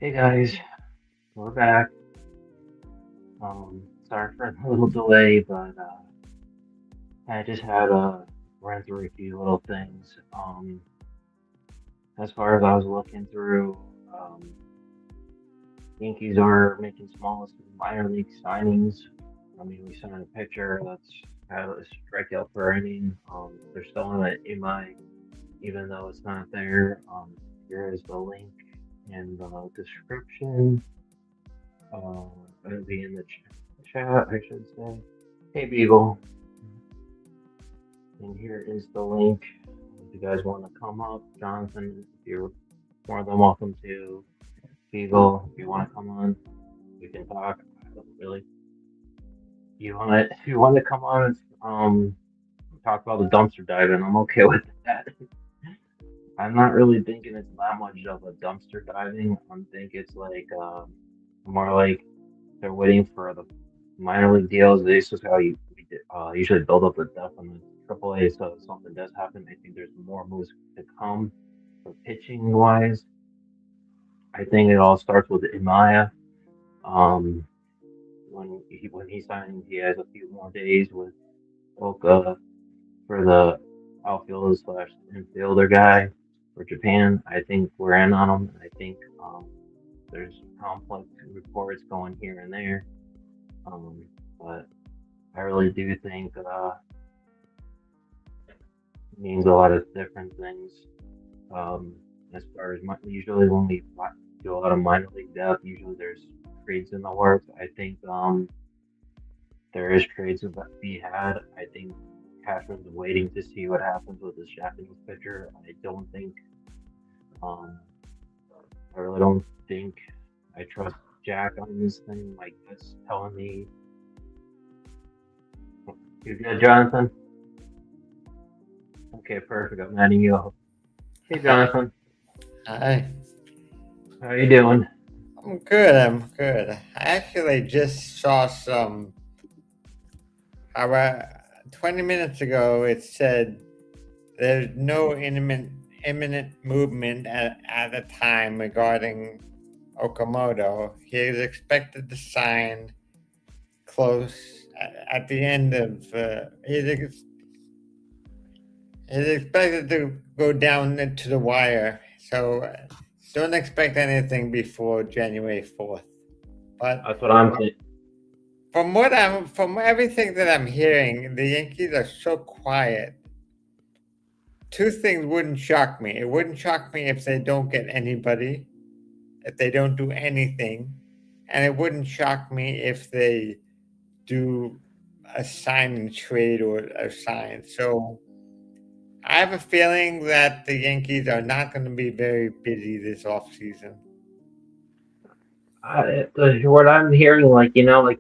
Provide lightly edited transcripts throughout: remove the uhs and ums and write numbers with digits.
Hey guys, we're back. Sorry for a little delay, but I just had to run through a few little things. As far as I was looking through, Yankees are making small minor league signings. I mean, we sent in a picture that's had a strikeout per inning. They're still on it in my, even though it's not there. Here is the link in the description. Uh, it'll be in the chat, I should say. Hey Beagle, and here is the link. If you guys want to come up, Jonathan, if you're more than welcome to. Beagle, if you want to come on, we can talk. I don't really. If you want to come on and talk about the dumpster diving, I'm okay with that. I'm not really thinking it's that much of a dumpster diving. I'm thinking it's like more like they're waiting for the minor league deals. This is how you usually build up the depth on the AAA. So if something does happen, I think there's more moves to come for pitching wise. I think it all starts with Imaya. Um, when he signed, he has a few more days with Oka for the outfielder slash infielder guy for Japan. I think we're in on him. I think there's complex reports going here and there. But I really do think it means a lot of different things. Um, as far as usually when we do a lot of minor league depth, usually there's trades in the works. I think there is trades to be had. I think Cashman's waiting to see what happens with this Japanese pitcher. I don't think um, I really don't think I trust Jack on this thing. Like that's telling me you good, Jonathan. Okay, perfect. I'm adding you up. Hey, Jonathan, Hi. how you doing? I'm good. I'm good. I actually just saw about 20 minutes ago. It said there's no imminent movement at the time regarding Okamoto. He is expected to sign close at the end of. He's expected to go down to the wire. So don't expect anything before January 4th. But That's what I'm thinking. from everything that I'm hearing, the Yankees are so quiet. Two things wouldn't shock me. It wouldn't shock me if they don't get anybody, if they don't do anything, and it wouldn't shock me if they do a sign and trade or a sign. So I have a feeling that the Yankees are not going to be very busy this offseason. What I'm hearing, like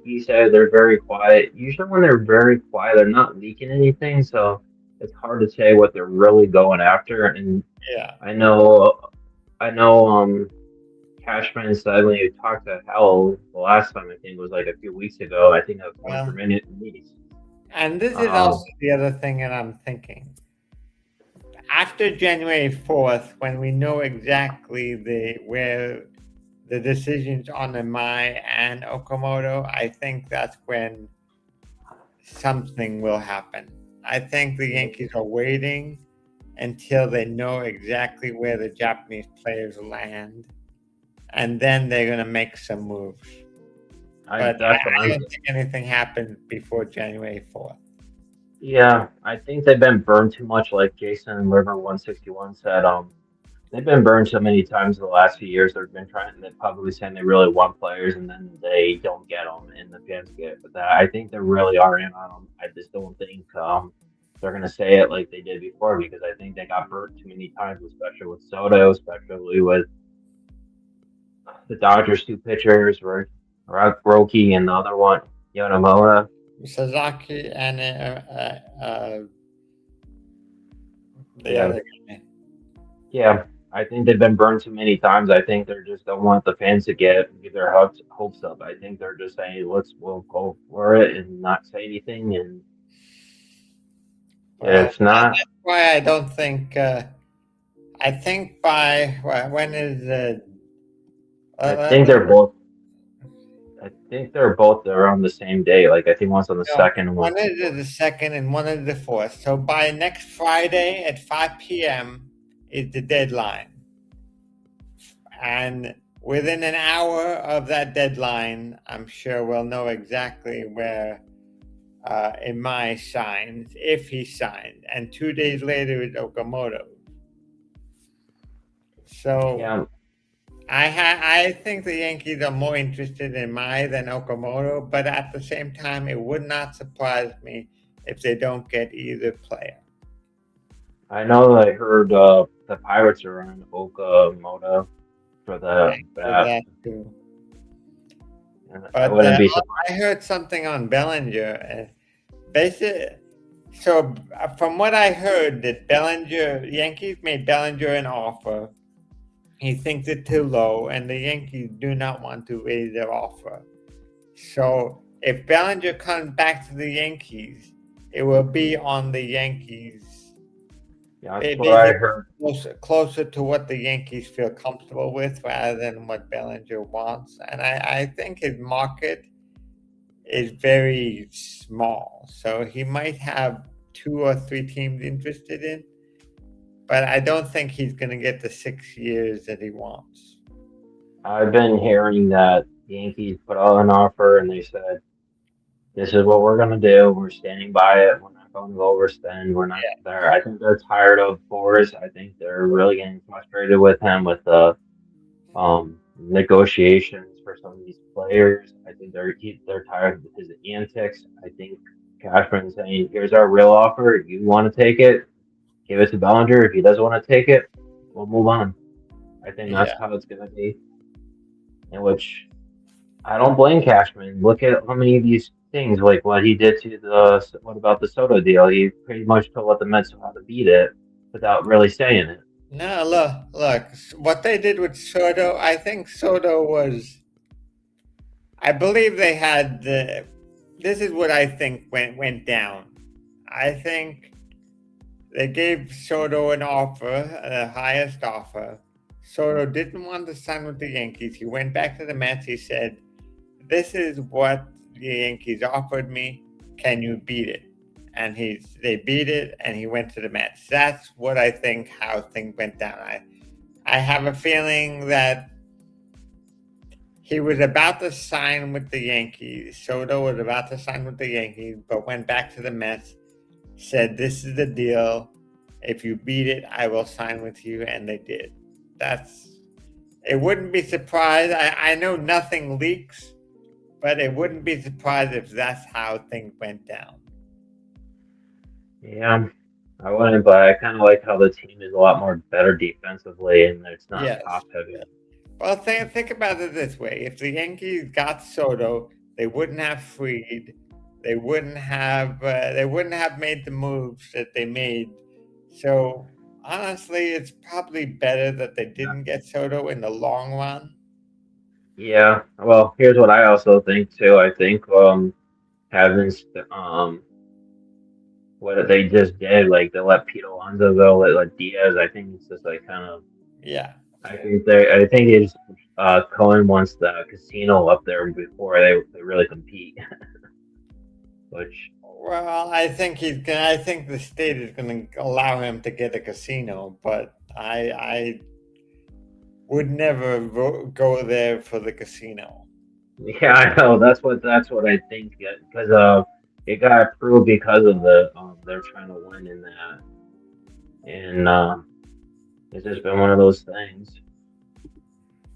you said, they're very quiet. Usually, when they're very quiet, they're not leaking anything, so it's hard to say what they're really going after. And Yeah. I know, I know, Cashman said when you talked to Hell the last time, I think it was like a few weeks ago. I think that was one for Well, minute meetings. and this is also Um, the other thing that I'm thinking. After January 4th, when we know exactly where the decisions on the Mai and Okamoto, I think that's when something will happen. I think the Yankees are waiting until they know exactly where the Japanese players land, and then they're going to make some moves. But that's what I I'm. don't think anything happens before January 4th. Yeah, I think they've been burned too much, like Jason River 161 said. They've been burned so many times in the last few years. They've been trying. They're probably saying they really want players, and then they don't get them, and the fans get. But that, I think they really are in on them. I just don't think they're gonna say it like they did before because I think they got burnt too many times, especially with Soto, especially with the Dodgers two pitchers, were Roki and the other one Yonemoto. Sasaki and the Yeah, other guy. yeah. I think they've been burned too many times. I think they just don't want the fans to get their hopes up. I think they're just saying, we'll go for it and not say anything. And Well, if not, that's why I don't think. I think by when is I Let think me they're both. I think they're both around the same day. Like I think one's on the know. second and one's One the is fourth. the second and one is the fourth. So by next Friday at 5 p.m. is the deadline. And within an hour of that deadline, I'm sure we'll know exactly where Imai signs, if he signed. And 2 days later is Okamoto. So Yeah, I think the Yankees are more interested in Mai than Okamoto, but at the same time, it would not surprise me if they don't get either player. I know. I heard the Pirates are on Okamoto for I the heard bat, that too. and I But wouldn't be surprised. I heard something on Bellinger. Basically, so from what I heard, that Bellinger Yankees made Bellinger an offer. He thinks it's too low, and the Yankees do not want to raise their offer. So if Bellinger comes back to the Yankees, it will be on the Yankees. Yeah, that's what I Basically, heard. closer to what the Yankees feel comfortable with rather than what Bellinger wants. And I think his market is very small. So he might have 2 or 3 teams interested in, but I don't think he's going to get the 6 years that he wants. I've been hearing that the Yankees put out an offer and they said, "This is what we're gonna do. We're standing by it. We're not going to overspend. We're not there." I think they're tired of Boris. I think they're really getting frustrated with him with the negotiations for some of these players. I think they're tired of his antics. I think Cashman's saying, "Here's our real offer. You want to take it? Give it to Bellinger. If he doesn't want to take it, we'll move on." I think that's Yeah. how it's gonna be. In which I don't blame Cashman. Look at how many of these things, like what he did to what about the Soto deal? He pretty much told the Mets how to beat it without really saying it. No, look. What they did with Soto, I think Soto was. I believe they had the. This is what I think went down. I think they gave Soto an offer, the highest offer. Soto didn't want to sign with the Yankees. He went back to the Mets. He said, "This is what the Yankees offered me. Can you beat it?" And they beat it, and he went to the Mets. That's what I think how things went down. I have a feeling that he was about to sign with the Yankees. Soto was about to sign with the Yankees, but went back to the Mets, said, "This is the deal. If you beat it, I will sign with you." And they did. That's it. Wouldn't be surprised. I know nothing leaks, but it wouldn't be surprised if that's how things went down. Yeah, I wouldn't, but I kind of like how the team is a lot more better defensively and it's not Yes. top heavy. Well, think about it this way: if the Yankees got Soto, they wouldn't have Freed, they wouldn't have made the moves that they made. So honestly, it's probably better that they didn't get Soto in the long run. Yeah, well, here's what I also think too. I think having what they just did, like they let Pete Alonso go, let Diaz. I think it's just like kind of. Yeah. I think it's Cohen wants the casino up there before they really compete, which Well, I think the state is going to allow him to get a casino, but I would never go there for the casino. yeah, I know that's what I think because it got approved because of the they're trying to win in that, and it's just been one of those things.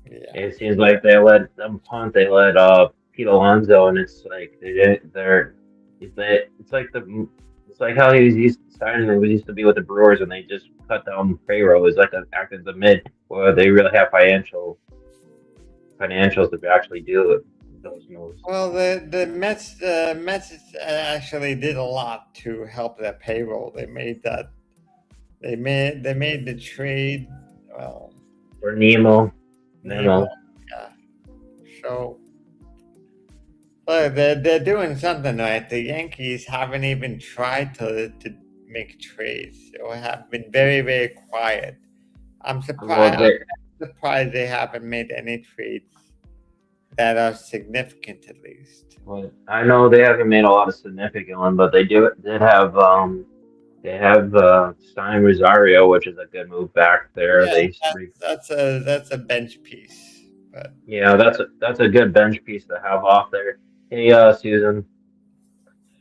Yeah. It seems like they let them punt, they let Pete Alonso, and it's like they didn't. It's like it's like how he was used to signing. It used to be with the Brewers when they just cut down payroll. It's like an act as the mid where they really have financials to actually do those moves. Well, the Mets actually did a lot to help their payroll. They made the trade. Well, For Nemo, Nemo. Nemo. Yeah. So look, they're doing something right. The Yankees haven't even tried to make trades or have been very quiet. I'm Well, surprised. I'm surprised they haven't made any trades that are significant at least. Well, I know they haven't made a lot of significant ones, but did have signed Rosario, which is a good move back there. Yeah, that's a bench piece. But Yeah, that's a good bench piece to have off there. Hey, Susan.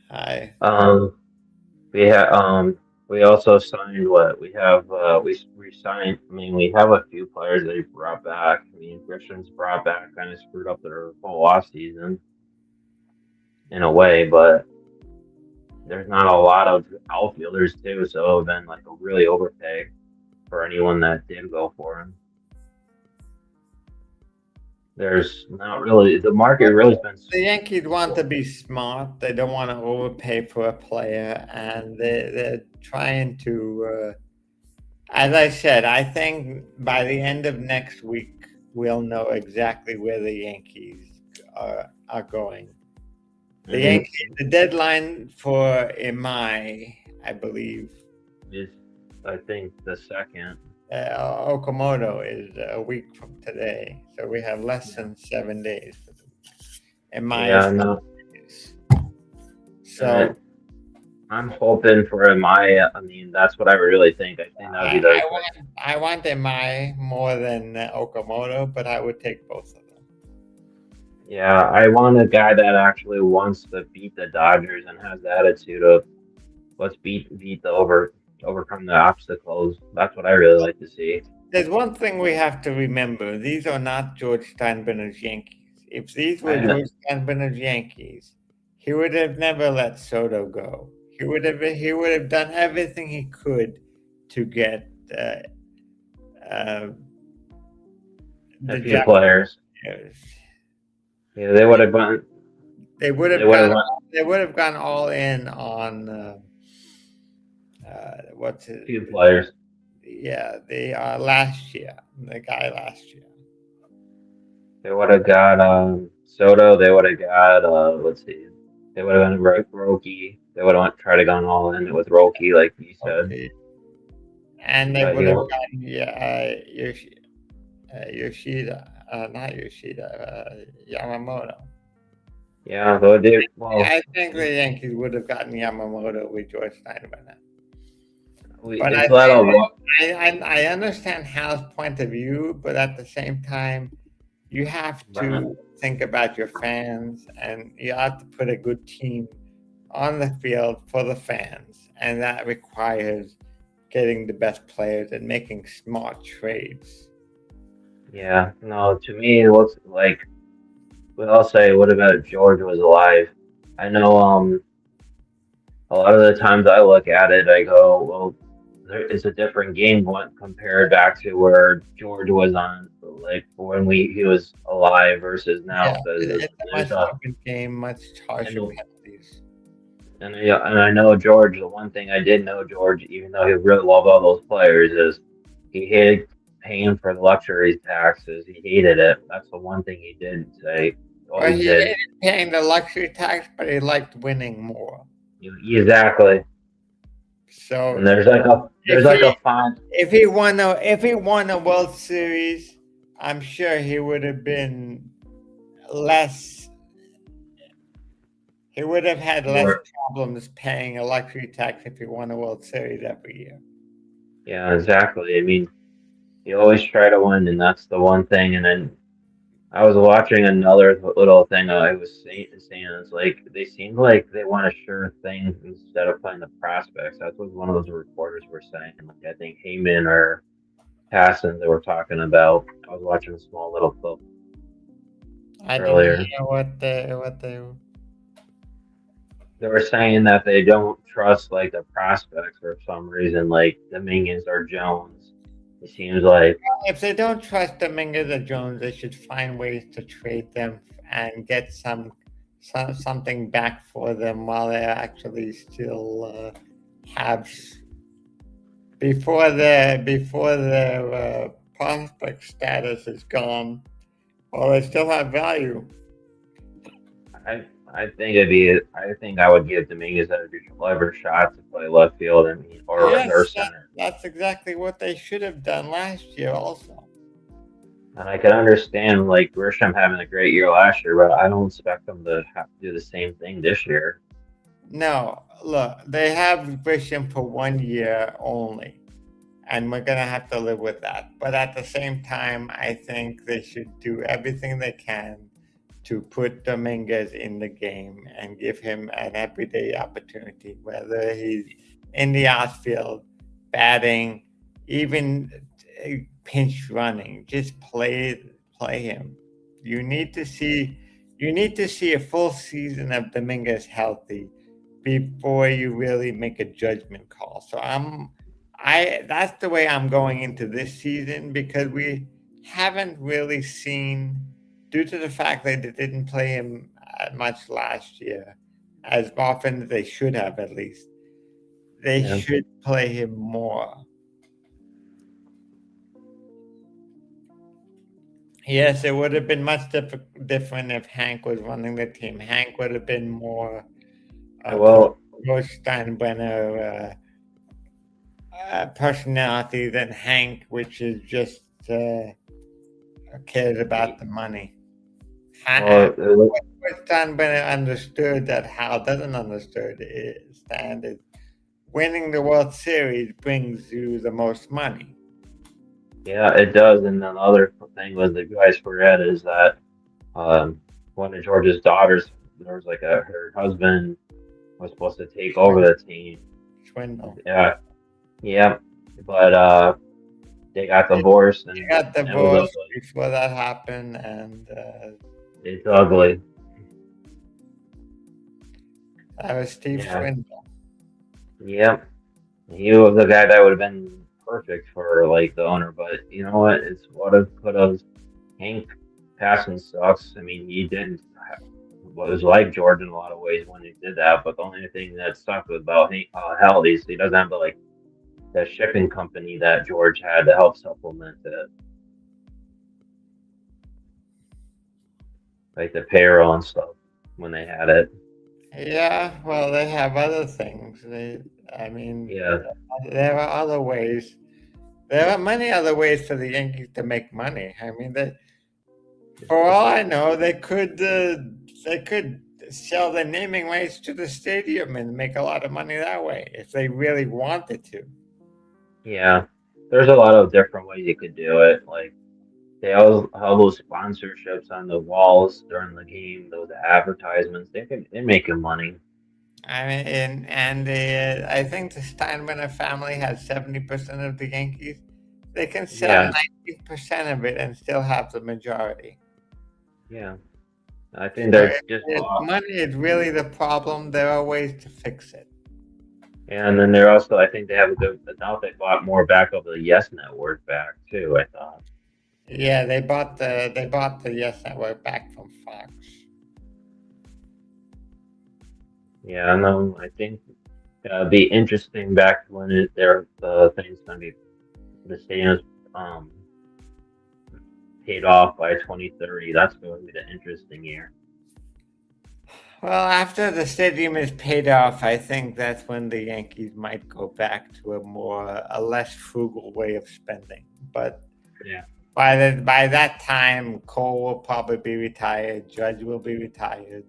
I Um, we have we also signed what we have. We signed. I mean, we have a few players that he brought back. I mean, Christian's brought back kind of screwed up their whole off season in a way, but there's not a lot of outfielders too, so it would have been like a really overpay for anyone that did go for him. There's not really the market really's been the Yankees want to slow. be smart. They don't want to overpay for a player, and they're trying to. As I said, I think by the end of next week we'll know exactly where the Yankees are going. The Mhm. Yankees, the deadline for Imai, I believe, Is I think the second. Okamoto is a week from today, so we have less Yeah. than 7 days for them. Imai Yeah, is no. And so. I'm hoping for Maya. I mean, that's what I really think. I think that would be the good. I want Imai more than Okamoto, but I would take both of them. Yeah, I want a guy that actually wants to beat the Dodgers and has the attitude of let's beat the overcome the obstacles. That's what I really like to see. There's one thing we have to remember: these are not George Steinbrenner's Yankees. If these were I George Steinbrenner's Yankees, he would have never let Soto go. He would have done everything he could to get uh, a the few Japanese. players. Yeah, they would have gone. They would They have would have gone. went They would have gone all in on what's a it? few players. Yeah, the last year, the guy last year. They would have got Soto. They would have got let's see. They would have gone Roki. They would have tried to gone all in with Roki, like you said. Okay, and they But would he have won't. gotten Yoshida, not Yoshida, Yamamoto. Yeah, though they well, I think the Yankees would have gotten Yamamoto with George Steinbrenner. But it's not a lot. I understand Hal's point of view, but at the same time, you have But to think about your fans, and you have to put a good team on the field for the fans, and that requires getting the best players and making smart trades. yeah, no. To me, it looks like. But I'll say, what about if George was alive? I know. A lot of the times I look at it, I go, well, there is a different game when compared back to where George was on, like when he was alive versus now, Yeah, because it's a much there's a different game, much harsher and penalties. and I know George. The one thing I did know George, even though he really loved all those players, is he hated paying for the luxury taxes. He hated it. That's the one thing he did say. Well, Always he did. hated paying the luxury tax, but he liked winning more. Exactly. So And there's if like he a fine. if he won a World Series, I'm sure he would have been less. He would have had less More. problems paying a luxury tax if he won a World Series every year. Yeah, exactly. I mean, you always try to win, and that's the one thing. And then I was watching another little thing. I was saying it's like they seemed like they want a sure thing instead of playing the prospects. That's what one of those reporters were saying. Like I think Heyman or Hassan they were talking about. I was watching a small little clip I didn't earlier. hear what they. They were saying that they don't trust like the prospects for some reason, like Dominguez or Jones. It seems like If they don't trust Dominguez or Jones, they should find ways to trade them and get something back for them while they're actually still have before their prospect status is gone, while they still have value. I think it'd be. I think I would give Dominguez a clever shot to play left field. I mean, or Yes, center. that's exactly what they should have done last year, also. And I can understand like Grisham having a great year last year, but I don't expect them to have to do the same thing this year. No, look, they have vision for 1 year only, and we're gonna have to live with that. But at the same time, I think they should do everything they can to put Dominguez in the game and give him an everyday opportunity, whether he's in the outfield, batting, even pinch running. Just play him. You need to see you need to see a full season of Dominguez healthy before you really make a judgment call. So I that's the way I'm going into this season because we haven't really seen, due to the fact that they didn't play him much last year, as often as they should have at least. They Yeah. should play him more. Yes, it would have been much different if Hank was running the team. Hank would have been more Well, Coach Steinbrenner personality than Hank, which is just cares about the money. well, What Steinbrenner understood that Hal doesn't understand is winning the World Series brings you the most money. yeah, it does. And then the other thing was the guys forget is that um, one of George's daughters, there was like her husband was supposed to take over Swindle. the team. Swindle. Yeah, yeah, but they got They divorced, and got it was divorced ugly. before that happened, and It's ugly. that was Steve Yeah, Swindle. yeah. He was the guy that would have been perfect for like the owner, but you know what? It's what if could have. Hank passing sucks. I mean, he didn't. Well, it was like George in a lot of ways when he did that, but the only thing that sucked about Hank, hell, he doesn't have the like that shipping company that George had to help supplement it, like the payroll and stuff when they had it. Yeah, well, they have other things. I mean, Yeah, there are other ways. There are many other ways for the Yankees to make money. I mean, for all I know, they could sell the naming rights to the stadium and make a lot of money that way if they really wanted to. yeah. There's a lot of different ways you could do it. Like they all have those sponsorships on the walls during the game, those advertisements. They're making money. I mean, I think the Steinbrenner family has 70% of the Yankees. They can sell Yeah, 90% of it and still have the majority. yeah. I think So they're just if money is really the problem, there are ways to fix it. and then they're also, I think they have a good, now they bought more back of the Yes Network back too, I thought. Yeah, they bought the Yes Network back from Fox. Yeah, I know. I think it'll be interesting back when the thing's going to be, the stadium's um, paid off by 2030. That's going to be the interesting year. Well, after the stadium is paid off, I think that's when the Yankees might go back to a less frugal way of spending. But Yeah. by that time, Cole will probably be retired, Judge will be retired,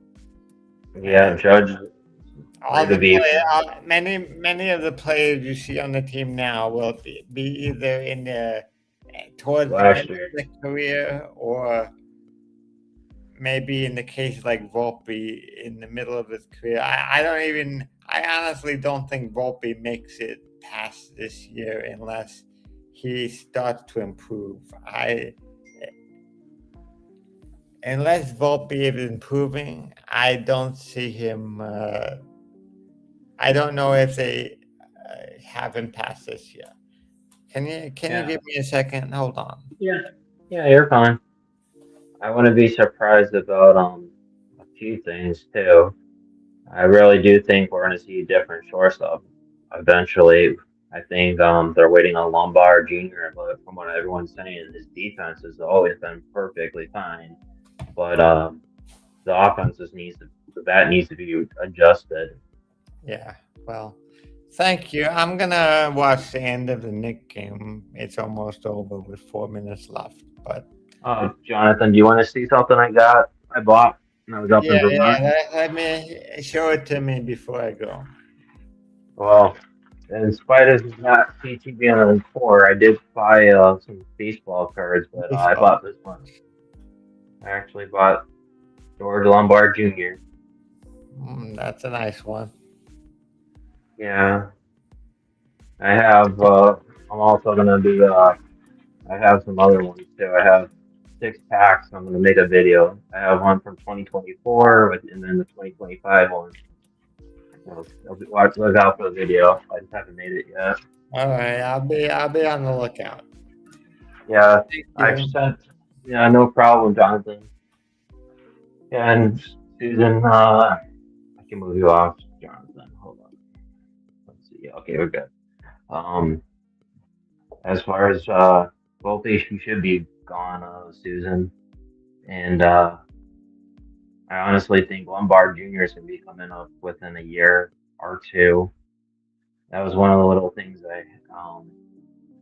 Yeah, and Judge, all going to the be, many of the players you see on the team now will be either in the towards the last end of year. the career or maybe in the case like Volpe in the middle of his career. I honestly don't think Volpe makes it past this year unless he starts to improve. Unless Volpe is improving, I don't see him. I don't know if they have him past this year. Can you Yeah. give me a second? Hold on. Yeah. Yeah, you're fine. I wouldn't be surprised about a few things too. I really do think we're going to see a different shortstop eventually. I think they're waiting on Lombard Jr., but from what everyone's saying, his defense has always been perfectly fine. But the the bat needs to be adjusted. Yeah. Well, thank you. I'm gonna watch the end of the Nick game. It's almost over with 4 minutes left, but Jonathan, do you want to see something I bought when I was up in Yeah, Vermont? let me show it to me before I go. Well, in spite of not teaching me on four, I did buy some baseball cards, but I Baseball. bought this one. I actually bought George Lombard Jr. That's a nice one. Yeah, I have. I'm also gonna do. I have some other ones too. I have 6 packs. I'm gonna make a video. I have one from 2024, and then the 2025 one. Look out for the video. I just haven't made it yet. All right, I'll be on the lookout. Yeah, Thank I've you. sent. Yeah, no problem, Jonathan. Yeah, and Susan, I can move you off, Jonathan. Hold on. Let's see. Okay, we're good. Um, as far as Volpe, she should be gone, Susan. And I honestly think Lombard Jr. is gonna be coming up within a year or two. That was one of the little things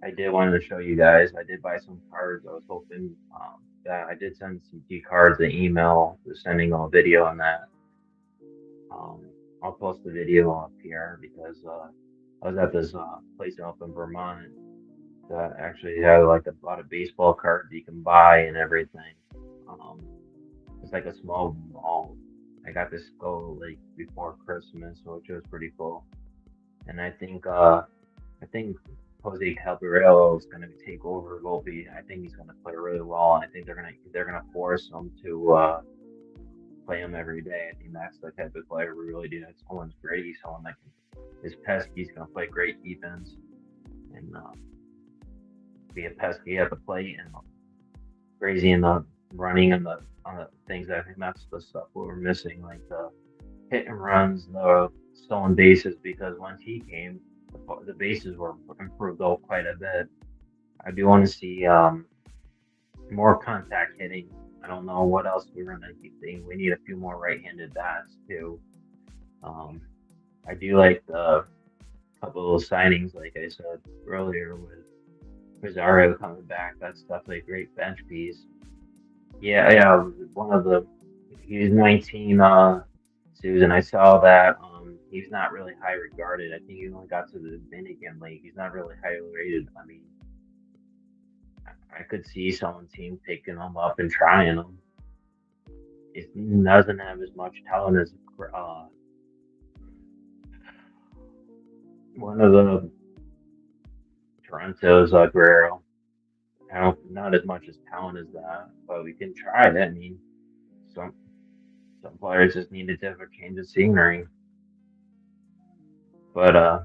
I did want to show you guys. I did buy some cards. I was hoping that I did send some key cards an email, was sending a video on that. I'll post the video up here because I was at this place up in Vermont that actually had like a lot of baseball cards you can buy and everything. Um, it's like a small mall. I got this go like before Christmas, which was pretty cool. And I think Jose Caballero is going to take over Volpe. I think he's going to play really well. And I think they're gonna force him to play him every day. I think that's the type of player we really do. Someone's Grady, someone that is pesky. He's going to play great defense and be a pesky at the plate and crazy in the running and the on the things. I think that's the stuff we were missing, like the hit and runs, the stolen bases. Because once he came, the bases were improved though quite a bit. I do want to see more contact hitting. I don't know what else we're gonna keep seeing. We need a few more right-handed bats too. Um, I do like the couple of signings, like I said earlier, with Rosario coming back. That's definitely a great bench piece. Yeah, yeah. One of the He's 19. Susan, I saw that. He's not really high regarded. I think he only got to the Dominican League. He's not really highly rated. I mean, I could see someone team picking him up and trying him. He doesn't have as much talent as one of the Toronto's Guerrero. I don't not as much as talent as that, but we can try it. I mean, some some players just need a different change of scenery. But I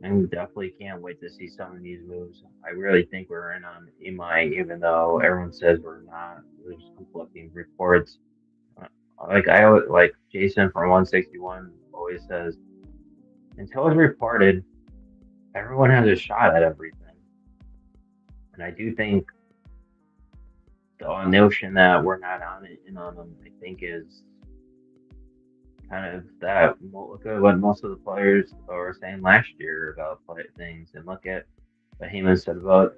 definitely can't wait to see some of these moves. I really think we're in on EMI, even though everyone says we're not. There's conflicting reports. Uh, like Jason from 161 always says, until it's reported, everyone has a shot at everything. And I do think the notion that we're not on it and on them, I think is kind of that. Look at what most of the players were saying last year about things, and look at what Heyman said about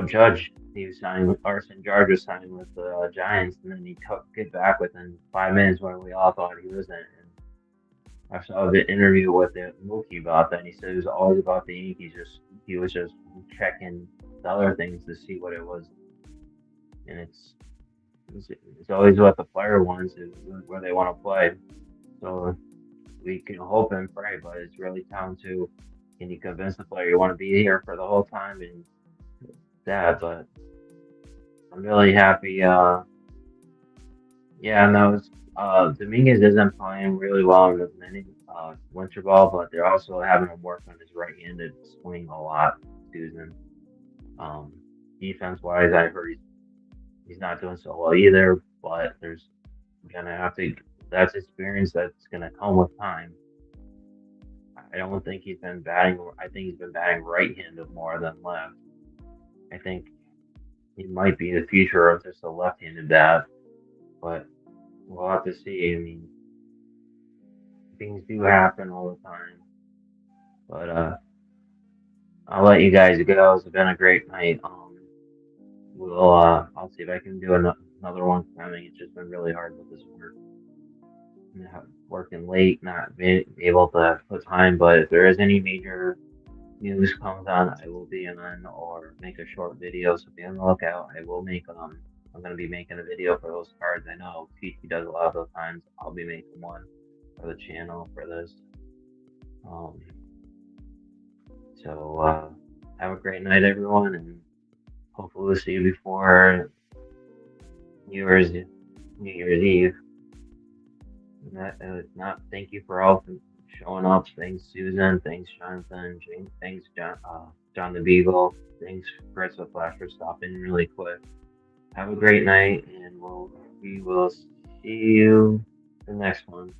Judge. He was signing with Arson Judge was signing with the Giants, and then he took it back within 5 minutes when we all thought he wasn't. And I saw the interview with Mookie about that, and he said it was always about the Yankees. He was just checking the other things to see what it was, and it's always what the player wants is where they want to play. So we can hope and pray, but it's really down to can you convince the player you want to be here for the whole time and that. But I'm really happy. Yeah, no, Dominguez isn't playing really well in the winter ball, but they're also having him work on his right-handed swing a lot, Susan. Um, defense wise, I heard he's not doing so well either, but there's gonna have to that's experience that's gonna come with time. I don't think he's been batting. I think he's been batting right-handed more than left. I think he might be the future of just a left-handed bat, but we'll have to see. I mean, things do happen all the time, but I'll let you guys go. It's been a great night. I'll see if I can do another one coming. It's just been really hard with this work. Working late, not being able to put time. But if there is any major news comes on, I will be on or make a short video. So be on the lookout. I will make I'm gonna be making a video for those cards. I know TT does a lot of those times. I'll be making one for the channel for this. Um, so have a great night, everyone, and hopefully we'll see you before New Year's Eve. Not thank you for all for showing up. Thanks Susan. Thanks Jonathan. Thanks John the Beagle. Thanks Chris the Flash for stopping really quick. Have a great night, and we will see you the next one.